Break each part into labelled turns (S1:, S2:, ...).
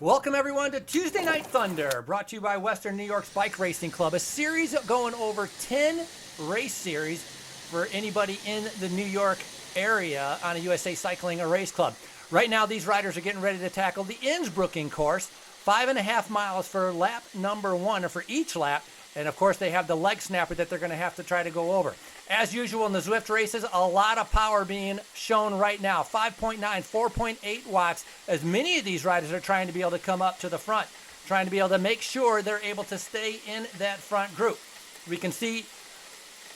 S1: Welcome everyone to Tuesday Night Thunder, brought to you by Western New York's Bike Racing Club, a series going over 10 race series for anybody in the New York area on a USA Cycling or Race Club. Right now these riders are getting ready to tackle the Innsbrucken course, 5.5 miles for lap number 1, or for each lap, and of course they have the leg snapper that they're going to have to try to go over. As usual in the Zwift races, a lot of power being shown right now. 5.9, 4.8 watts, as many of these riders are trying to be able to come up to the front, trying to be able to make sure they're able to stay in that front group. We can see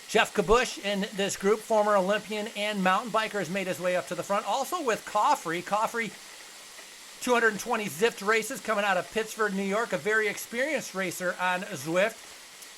S1: Jeff Kabush in this group, former Olympian and mountain biker, has made his way up to the front. Also with Coffrey, 220 Zwift races coming out of Pittsford, New York, a very experienced racer on Zwift.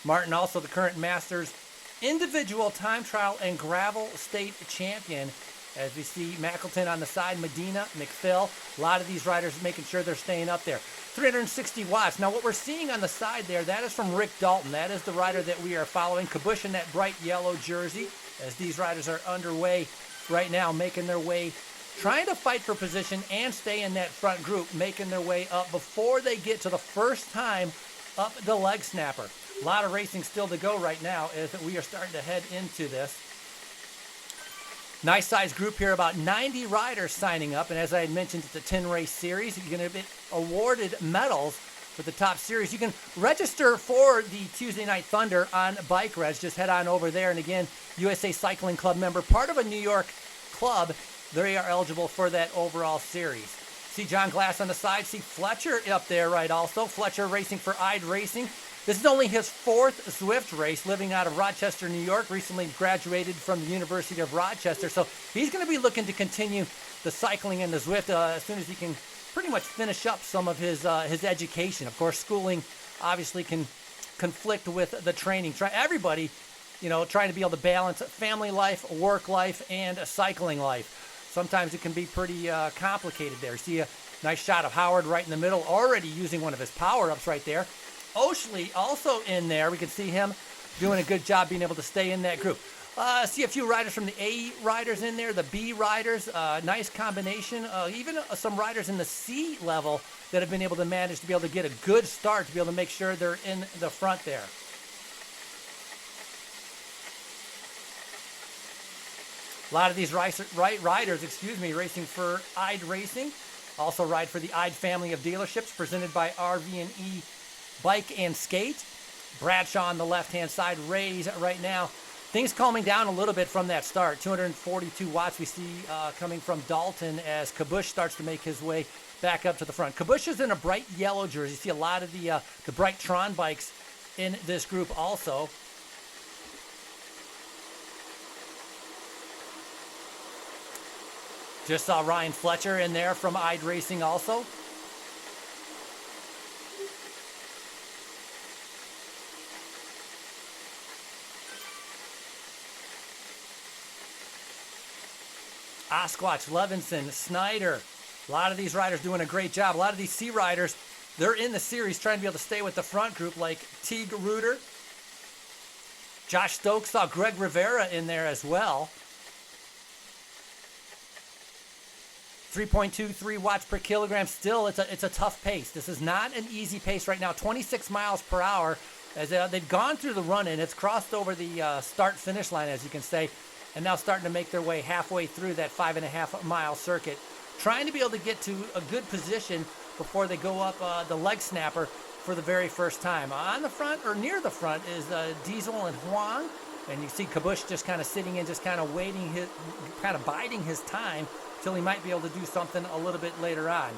S1: Martin, also the current Masters individual time trial and gravel state champion. As we see Mackleton on the side, Medina, McPhill, a lot of these riders making sure they're staying up there. 360 watts. Now what we're seeing on the side there, that is from Rick Dalton. That is the rider that we are following. Kabush in that bright yellow jersey, as these riders are underway right now, making their way, trying to fight for position and stay in that front group, making their way up before they get to the first time up the leg snapper. A lot of racing still to go right now as we are starting to head into this. Nice size group here, about 90 riders signing up. And as I had mentioned, it's a 10 race series. You're going to be awarded medals for the top series. You can register for the Tuesday Night Thunder on Bike Reds. Just head on over there. And again, USA Cycling Club member, part of a New York club, they are eligible for that overall series. See John Glass on the side. See Fletcher up there, right, also. Fletcher racing for IDE Racing. This is only his 4th Zwift race, living out of Rochester, New York. Recently graduated from the University of Rochester. So he's going to be looking to continue the cycling and the Zwift as soon as he can pretty much finish up some of his education. Of course, schooling obviously can conflict with the training. Everybody, trying to be able to balance family life, work life, and a cycling life. Sometimes it can be pretty complicated there. See a nice shot of Howard right in the middle, already using one of his power-ups right there. Oshley also in there. We can see him doing a good job being able to stay in that group. See a few riders from the A riders in there, the B riders. Nice combination. Even some riders in the C level that have been able to manage to be able to get a good start, to be able to make sure they're in the front there. A lot of these riders, racing for IDE Racing. Also ride for the IDE family of dealerships presented by RV&E Bike and Skate. Bradshaw on the left-hand side, Rays right now. Things calming down a little bit from that start. 242 watts we see coming from Dalton as Kabush starts to make his way back up to the front. Kabush is in a bright yellow jersey. You see a lot of the bright Tron bikes in this group also. Just saw Ryan Fletcher in there from IDE Racing also. Osquatch, Levinson, Snyder. A lot of these riders doing a great job. A lot of these C riders, they're in the series trying to be able to stay with the front group, like Teague Reuter. Josh Stokes, saw Greg Rivera in there as well. 3.23 watts per kilogram. Still, it's a tough pace. This is not an easy pace right now. 26 miles per hour. As they've gone through the run-in, it's crossed over the start-finish line, as you can say, and now starting to make their way halfway through that 5.5 mile circuit, trying to be able to get to a good position before they go up the leg snapper for the very first time. On the front, or near the front, is Diesel and Huang, and you see Kabush just kind of sitting in, just kind of waiting, kind of biding his time till he might be able to do something a little bit later on.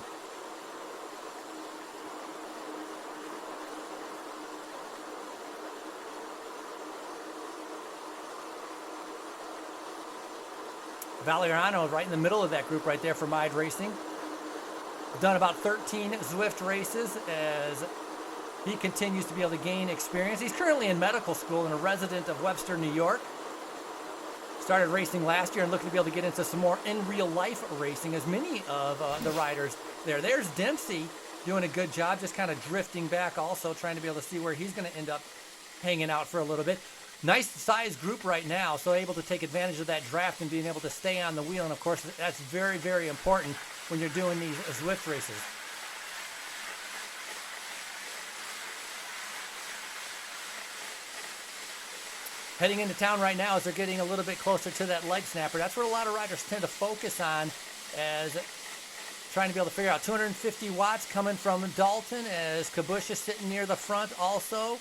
S1: Valeriano right in the middle of that group right there from IDE Racing. Done about 13 Zwift races as he continues to be able to gain experience. He's currently in medical school and a resident of Webster, New York. Started racing last year and looking to be able to get into some more in real life racing, as many of the riders there. There's Dempsey doing a good job, just kind of drifting back also, trying to be able to see where he's going to end up hanging out for a little bit. Nice size group right now, so able to take advantage of that draft and being able to stay on the wheel. And of course, that's very, very important when you're doing these Zwift races. heading into town right now as they're getting a little bit closer to that leg snapper. That's what a lot of riders tend to focus on, as trying to be able to figure out 250 watts coming from Dalton, as Kabush is sitting near the front also.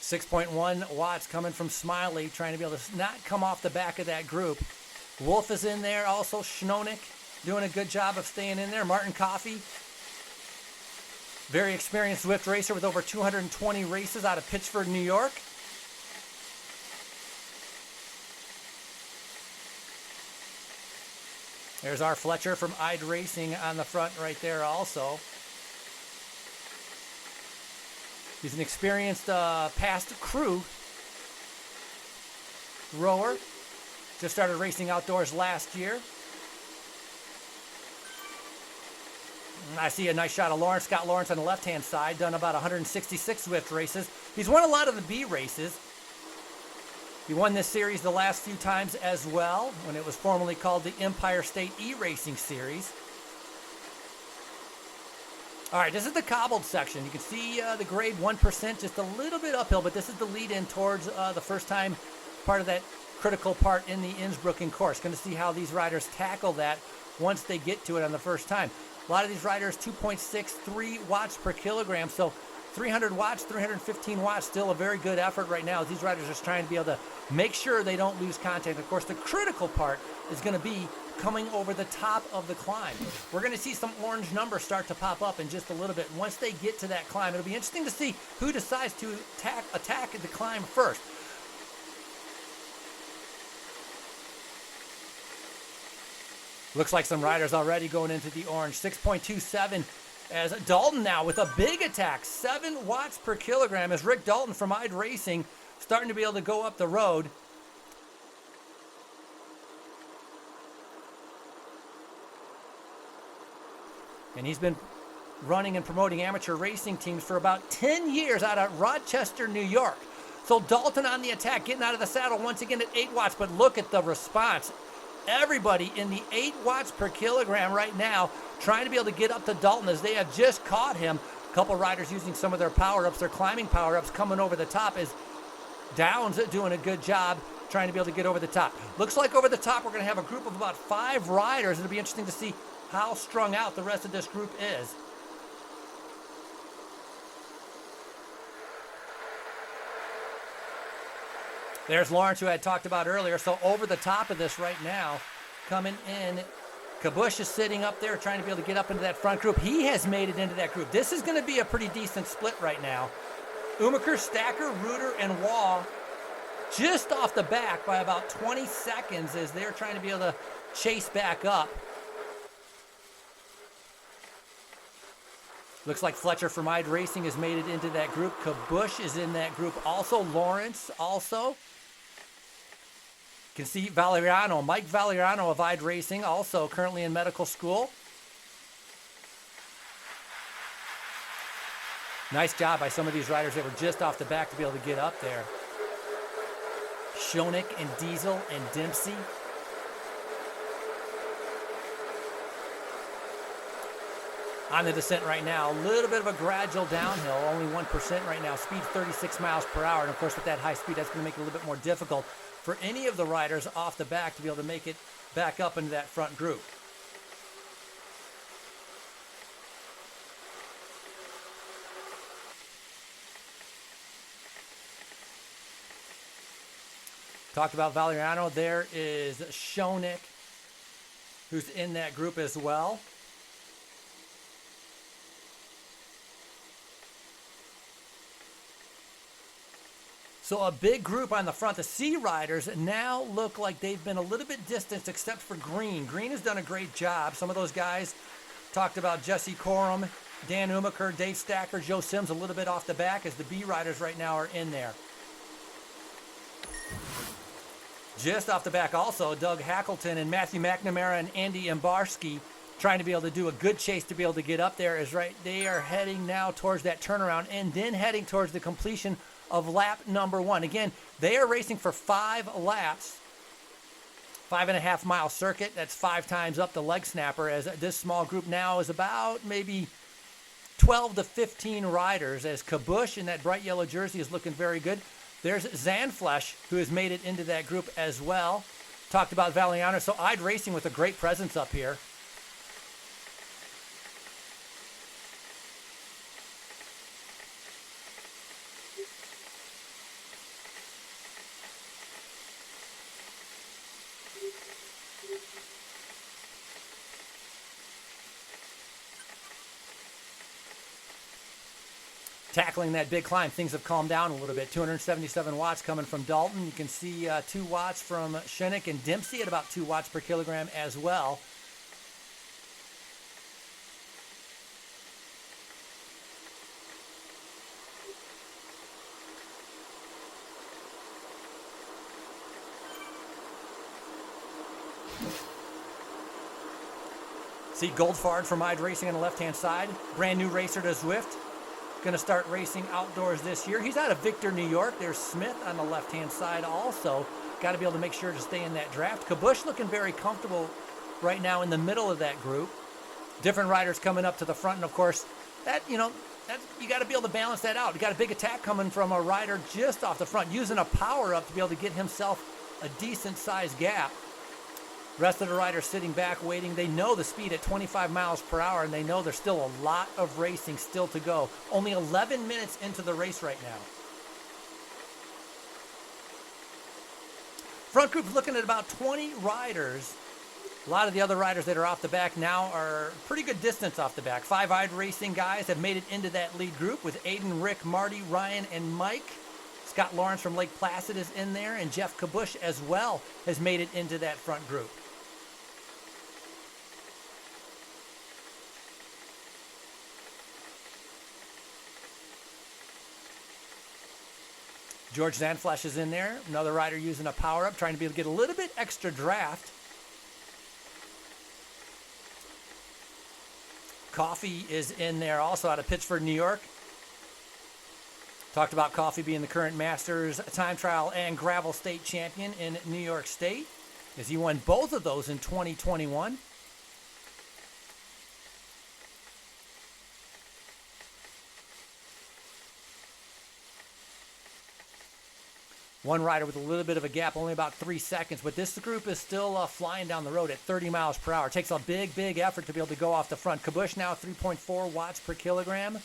S1: .1 watts coming from Smiley, trying to be able to not come off the back of that group. Wolf is in there also. Schnonik doing a good job of staying in there. Martin Coffey, very experienced Zwift racer with over 220 races out of Pittsford, New York. There's our Fletcher from Ide Racing on the front right there also. He's an experienced past crew rower. Just started racing outdoors last year. And I see a nice shot of Lawrence. Scott Lawrence on the left-hand side, done about 166 Zwift races. He's won a lot of the B races. He won this series the last few times as well, when it was formerly called the Empire State E-Racing Series. All right, this is the cobbled section. You can see the grade 1%, just a little bit uphill, but this is the lead-in towards the first time part of that critical part in the Innsbrucken course. Going to see how these riders tackle that once they get to it on the first time. A lot of these riders, 2.63 watts per kilogram, so 300 watts, 315 watts, still a very good effort right now, as these riders are just trying to be able to make sure they don't lose contact. Of course, the critical part is going to be coming over the top of the climb. We're going to see some orange numbers start to pop up in just a little bit. Once they get to that climb, it'll be interesting to see who decides to attack the climb first. Looks like some riders already going into the orange. 6.27 as Dalton now with a big attack. 7 watts per kilogram as Rick Dalton from Ide Racing starting to be able to go up the road. And he's been running and promoting amateur racing teams for about 10 years out of Rochester, New York. So Dalton on the attack, getting out of the saddle once again at 8 watts, but look at the response. Everybody in the 8 watts per kilogram right now, trying to be able to get up to Dalton as they have just caught him. A couple riders using some of their power-ups, their climbing power-ups, coming over the top as Downs doing a good job trying to be able to get over the top. Looks like over the top we're going to have a group of about 5 riders. It'll be interesting to see how strung out the rest of this group is. There's Lawrence, who I had talked about earlier. So over the top of this right now, coming in, Kabush is sitting up there trying to be able to get up into that front group. He has made it into that group. This is going to be a pretty decent split right now. Umaker, Stacker, Reuter, and Waugh just off the back by about 20 seconds as they're trying to be able to chase back up. Looks like Fletcher from Ide Racing has made it into that group. Kabush is in that group also. Lawrence also. You can see Valeriano, Mike Valeriano of Ide Racing, also currently in medical school. Nice job by some of these riders that were just off the back to be able to get up there. Schoenig and Diesel and Dempsey. On the descent right now, a little bit of a gradual downhill, only 1% right now. Speed 36 miles per hour, and of course with that high speed, that's going to make it a little bit more difficult for any of the riders off the back to be able to make it back up into that front group. Talked about Valeriano. There is Schoenig, who's in that group as well. So a big group on the front. The C riders now look like they've been a little bit distanced except for Green. Green has done a great job. Some of those guys talked about Jesse Corum, Dan Umaker, Dave Stacker, Joe Sims a little bit off the back as the B riders right now are in there. Just off the back also, Doug Hackleton and Matthew McNamara and Andy Imbarski trying to be able to do a good chase to be able to get up there is right. They are heading now towards that turnaround and then heading towards the completion of lap number 1. Again, they are racing for 5 laps. 5.5 mile circuit. That's 5 times up the leg snapper, as this small group now is about maybe 12 to 15 riders, as Kabush in that bright yellow jersey is looking very good. There's Zanflesh, who has made it into that group as well. Talked about Valiana. So Ide Racing with a great presence up here. Tackling that big climb, things have calmed down a little bit. 277 watts coming from Dalton. You can see 2 watts from Shinnick and Dempsey at about 2 watts per kilogram as well. See Goldfard from Ide Racing on the left-hand side. Brand new racer to Zwift. Going to start racing outdoors this year. He's out of Victor, New York. There's Smith on the left-hand side also. Got to be able to make sure to stay in that draft. Kabush looking very comfortable right now in the middle of that group. Different riders coming up to the front, and of course, that you got to be able to balance that out. You got a big attack coming from a rider just off the front, using a power-up to be able to get himself a decent-sized gap. Rest of the riders sitting back, waiting. They know the speed at 25 miles per hour, and they know there's still a lot of racing still to go. Only 11 minutes into the race right now. Front group's looking at about 20 riders. A lot of the other riders that are off the back now are pretty good distance off the back. 5 Ide Racing guys have made it into that lead group with Aiden, Rick, Marty, Ryan, and Mike. Scott Lawrence from Lake Placid is in there, and Jeff Kabush as well has made it into that front group. George Zanflesh is in there. Another rider using a power-up, trying to be able to get a little bit extra draft. Coffee is in there also out of Pittsford, New York. Talked about Coffee being the current Masters time trial and gravel state champion in New York State, as he won both of those in 2021. One rider with a little bit of a gap, only about 3 seconds, but this group is still flying down the road at 30 miles per hour. It takes a big effort to be able to go off the front. Kabush now 3.4 watts per kilogram.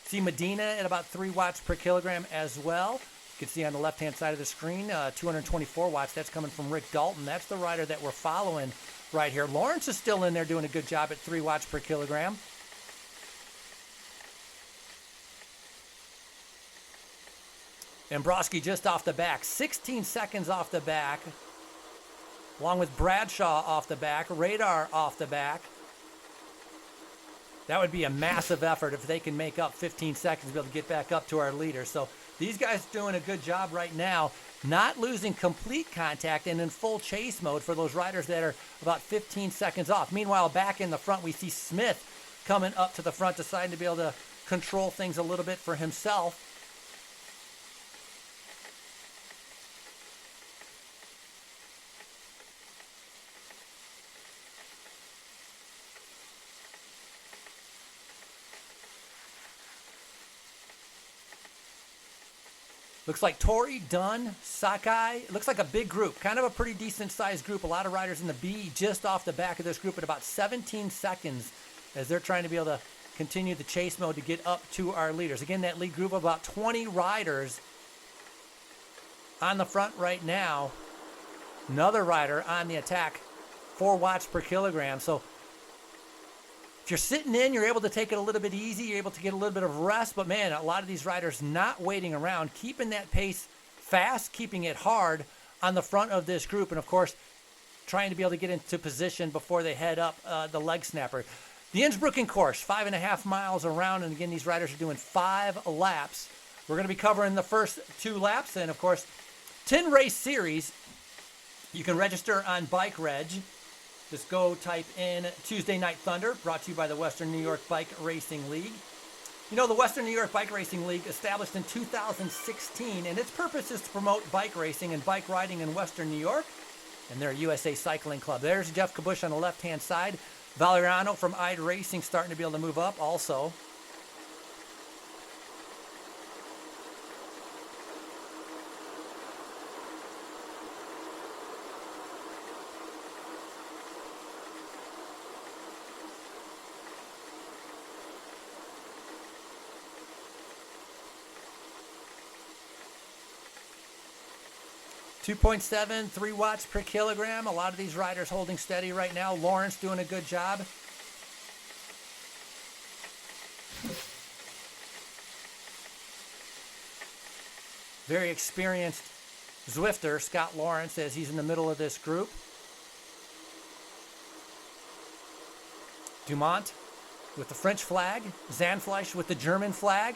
S1: See Medina at about 3 watts per kilogram as well. You can see on the left-hand side of the screen, 224 watts. That's coming from Rick Dalton. That's the rider that we're following right here. Lawrence is still in there doing a good job at 3 watts per kilogram. And Broski just off the back, 16 seconds off the back, along with Bradshaw off the back, Radar off the back. That would be a massive effort if they can make up 15 seconds to be able to get back up to our leader. So these guys doing a good job right now, not losing complete contact and in full chase mode for those riders that are about 15 seconds off. Meanwhile, back in the front, we see Smith coming up to the front, deciding to be able to control things a little bit for himself. Looks like Tori, Dunn, Sakai. It looks like a big group, kind of a pretty decent-sized group. A lot of riders in the B just off the back of this group at about 17 seconds as they're trying to be able to continue the chase mode to get up to our leaders. Again, that lead group of about 20 riders on the front right now. Another rider on the attack, 4 watts per kilogram. So if you're sitting in, you're able to take it a little bit easy. You're able to get a little bit of rest. But, man, a lot of these riders not waiting around, keeping that pace fast, keeping it hard on the front of this group. And, of course, trying to be able to get into position before they head up the leg snapper. The Innsbrucken course, 5.5 miles around. And, again, these riders are doing 5 laps. We're going to be covering the first 2 laps. And, of course, 10 race series. You can register on Bike Reg. Just go type in Tuesday Night Thunder, brought to you by the Western New York Bike Racing League. You know, the Western New York Bike Racing League, established in 2016, and its purpose is to promote bike racing and bike riding in Western New York, and they're a USA Cycling Club. There's Jeff Kabush on the left-hand side. Valeriano from IDE Racing starting to be able to move up also. 2.7, 3 watts per kilogram. A lot of these riders holding steady right now. Lawrence doing a good job. Very experienced Zwifter, Scott Lawrence, as he's in the middle of this group. Dumont with the French flag. Zandfleisch with the German flag.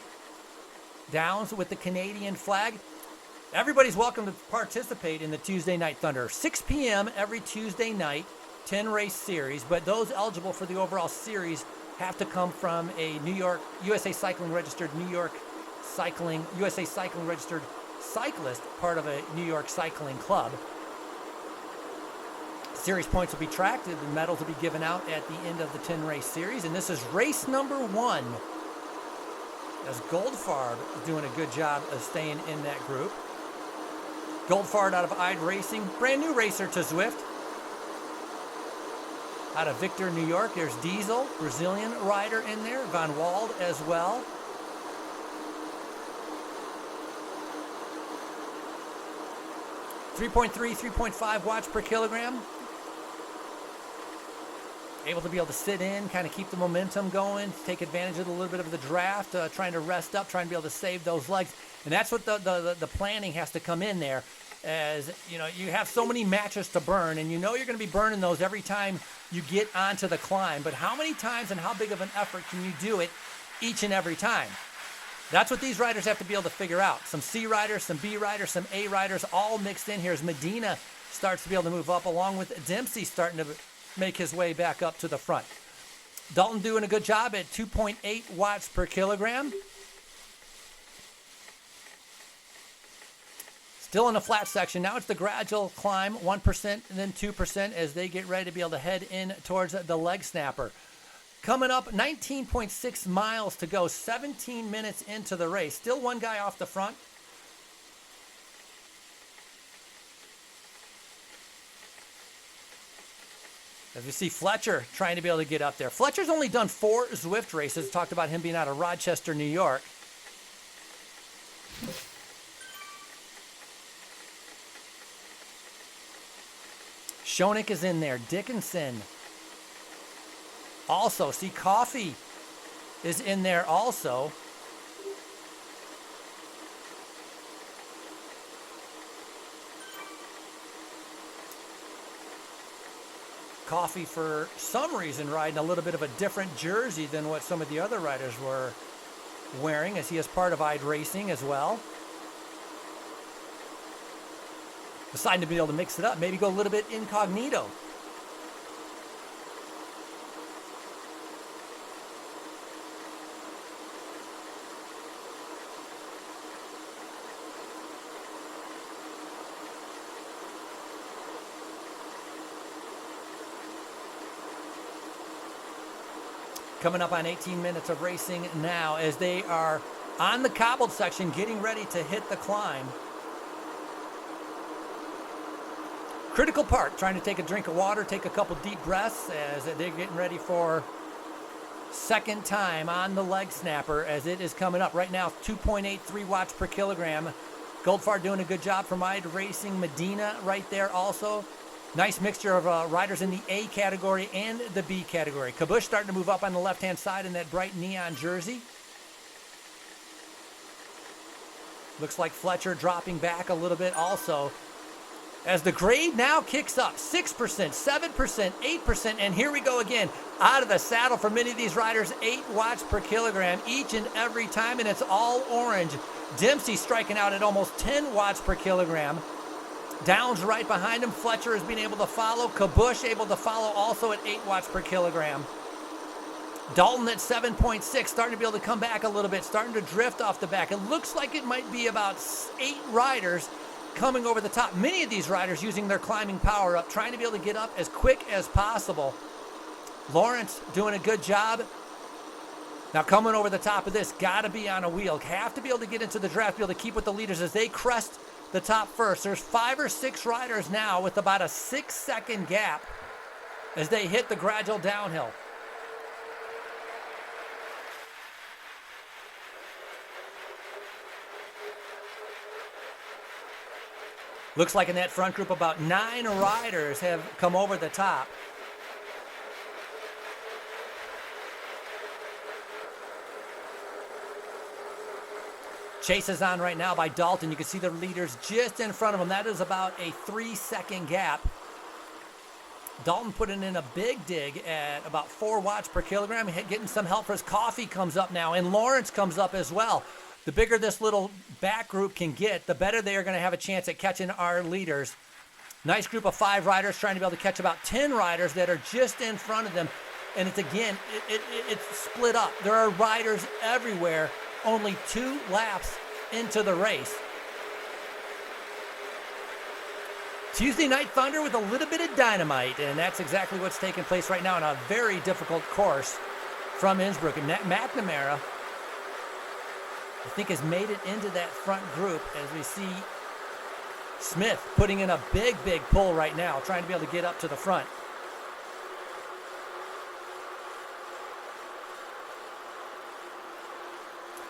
S1: Downs with the Canadian flag. Everybody's welcome to participate in the Tuesday Night Thunder. 6 p.m. every Tuesday night, 10-race series, but those eligible for the overall series have to come from a New York, USA Cycling registered USA Cycling registered cyclist, part of a New York Cycling Club. Series points will be tracked, and the medals will be given out at the end of the 10-race series, and this is race number 1. As Goldfarb is doing a good job of staying in that group. Goldfarb out of IDE Racing, brand new racer to Zwift. Out of Victor, New York, there's Diesel, Brazilian rider in there. Van Wald as well. .3, 3.5 watts per kilogram. Able to be able to sit in, kind of keep the momentum going, take advantage of a little bit of the draft, trying to rest up, trying to be able to save those legs. And that's what the planning has to come in there. As you know, you have so many matches to burn, and you know you're going to be burning those every time you get onto the climb. But how many times and how big of an effort can you do it each and every time? That's what these riders have to be able to figure out. Some C riders, some B riders, some A riders, all mixed in here as Medina starts to be able to move up, along with Dempsey starting to make his way back up to the front. Dalton doing a good job at 2.8 watts per kilogram. Still in the flat section. Now it's the gradual climb, 1% and then 2% as they get ready to be able to head in towards the leg snapper. Coming up, 19.6 miles to go, 17 minutes into the race. Still one guy off the front. As we see Fletcher trying to be able to get up there. Fletcher's only done 4 Zwift races. Talked about him being out of Rochester, New York. Schoenig is in there. Dickinson. Also, see, Coffey is in there also. Coffey, for some reason, riding a little bit of a different jersey than what some of the other riders were wearing, as he is part of IDE Racing as well. Deciding to be able to mix it up, maybe go a little bit incognito. Coming up on 18 minutes of racing now as they are on the cobbled section, getting ready to hit the climb. Critical part, trying to take a drink of water, take a couple deep breaths as they're getting ready for second time on the leg snapper as it is coming up. Right now, 2.83 watts per kilogram. Goldfarb doing a good job from IDE Racing. Medina right there also. Nice mixture of riders in the A category and the B category. Kabush starting to move up on the left-hand side in that bright neon jersey. Looks like Fletcher dropping back a little bit also. As the grade now kicks up, 6%, 7%, 8%, and here we go again. Out of the saddle for many of these riders, 8 watts per kilogram each and every time, and it's all orange. Dempsey striking out at almost 10 watts per kilogram. Downs right behind him. Fletcher is being able to follow. Kabush able to follow also at 8 watts per kilogram. Dalton at 7.6, starting to be able to come back a little bit, starting to drift off the back. It looks like it might be about 8 riders coming over the top. Many of these riders using their climbing power up, trying to be able to get up as quick as possible. Lawrence doing a good job. Now coming over the top of this, got to be on a wheel. Have to be able to get into the draft, be able to keep with the leaders as they crest the top first. There's 5 or 6 riders now with about a 6-second gap as they hit the gradual downhill. Looks like in that front group about 9 riders have come over the top. Chase is on right now by Dalton. You can see the leaders just in front of him. That is about a 3-second gap. Dalton putting in a big dig at about 4 watts per kilogram, getting some help for his coffee comes up now, and Lawrence comes up as well. The bigger this little back group can get, the better they are going to have a chance at catching our leaders. Nice group of 5 riders trying to be able to catch about 10 riders that are just in front of them. And it's again, it's split up. There are riders everywhere, only 2 laps into the race. Tuesday Night Thunder with a little bit of dynamite, and that's exactly what's taking place right now on a very difficult course from Innsbruck. And McNamara, I think, has made it into that front group as we see Smith putting in a big pull right now, trying to be able to get up to the front.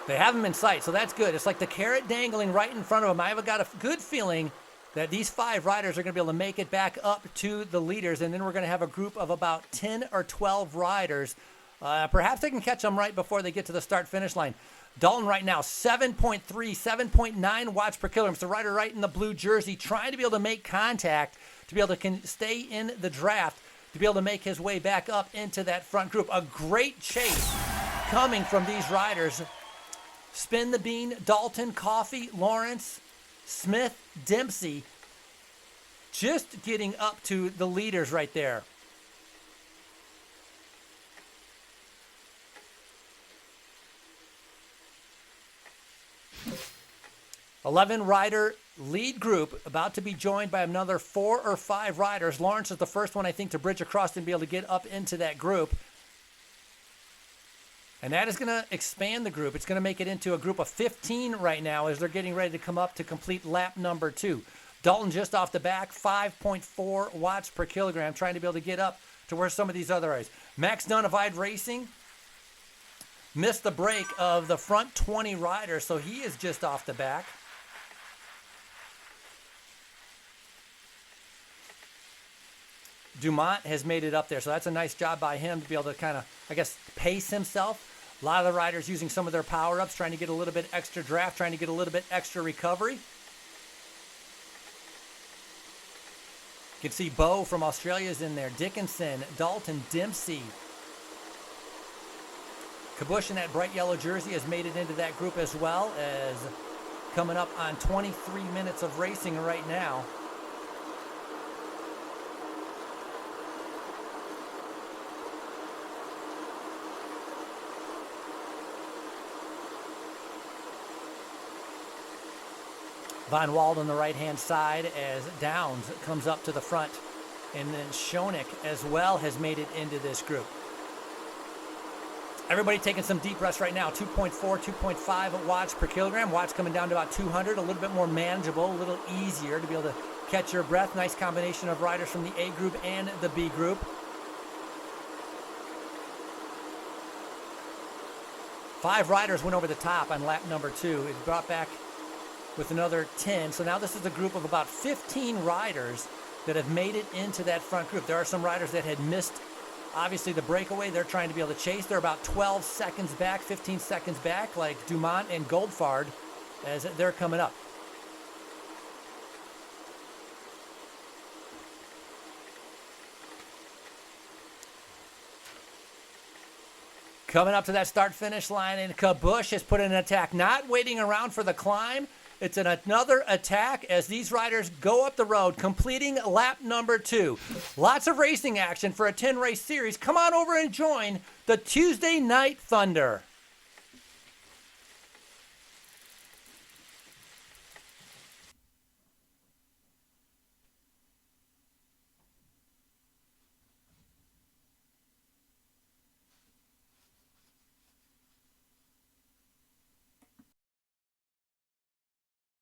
S1: They have him in sight, so that's good. It's like the carrot dangling right in front of him. I've got a good feeling that these 5 riders are going to be able to make it back up to the leaders, and then we're going to have a group of about 10 or 12 riders. Perhaps they can catch them right before they get to the start-finish line. Dalton right now, 7.3, 7.9 watts per kilogram. It's the rider right in the blue jersey, trying to be able to make contact, to be able to stay in the draft, to be able to make his way back up into that front group. A great chase coming from these riders. Spin the Bean, Dalton, Coffey, Lawrence, Smith, Dempsey, just getting up to the leaders right there. Eleven-rider lead group about to be joined by another 4 or 5 riders. Lawrence is the first one, I think, to bridge across and be able to get up into that group. And that is going to expand the group. It's going to make it into a group of 15 right now as they're getting ready to come up to complete lap number 2. Dalton just off the back, 5.4 watts per kilogram, trying to be able to get up to where some of these other guys. Max Dunn of Ide Racing missed the break of the front 20 riders, so he is just off the back. Dumont has made it up there, so that's a nice job by him to be able to kind of, I guess, pace himself. A lot of the riders using some of their power-ups, trying to get a little bit extra draft, trying to get a little bit extra recovery. You can see Bo from Australia is in there. Dickinson, Dalton, Dempsey. Kabush in that bright yellow jersey has made it into that group as well, as coming up on 23 minutes of racing right now. Von Wald on the right-hand side as Downs comes up to the front. And then Schoenig as well has made it into this group. Everybody taking some deep breaths right now. 2.4, 2.5 watts per kilogram. Watts coming down to about 200, a little bit more manageable, a little easier to be able to catch your breath. Nice combination of riders from the A group and the B group. Five riders went over the top on lap number 2. It brought back with another 10. So now this is a group of about 15 riders that have made it into that front group. There are some riders that had missed, obviously, the breakaway. They're trying to be able to chase. They're about 12 seconds back, 15 seconds back, like Dumont and Goldfard, as they're coming up. Coming up to that start-finish line, and Kabush has put in an attack, not waiting around for the climb, It's another attack as these riders go up the road, completing lap number 2. Lots of racing action for a 10-race series. Come on over and join the Tuesday Night Thunder.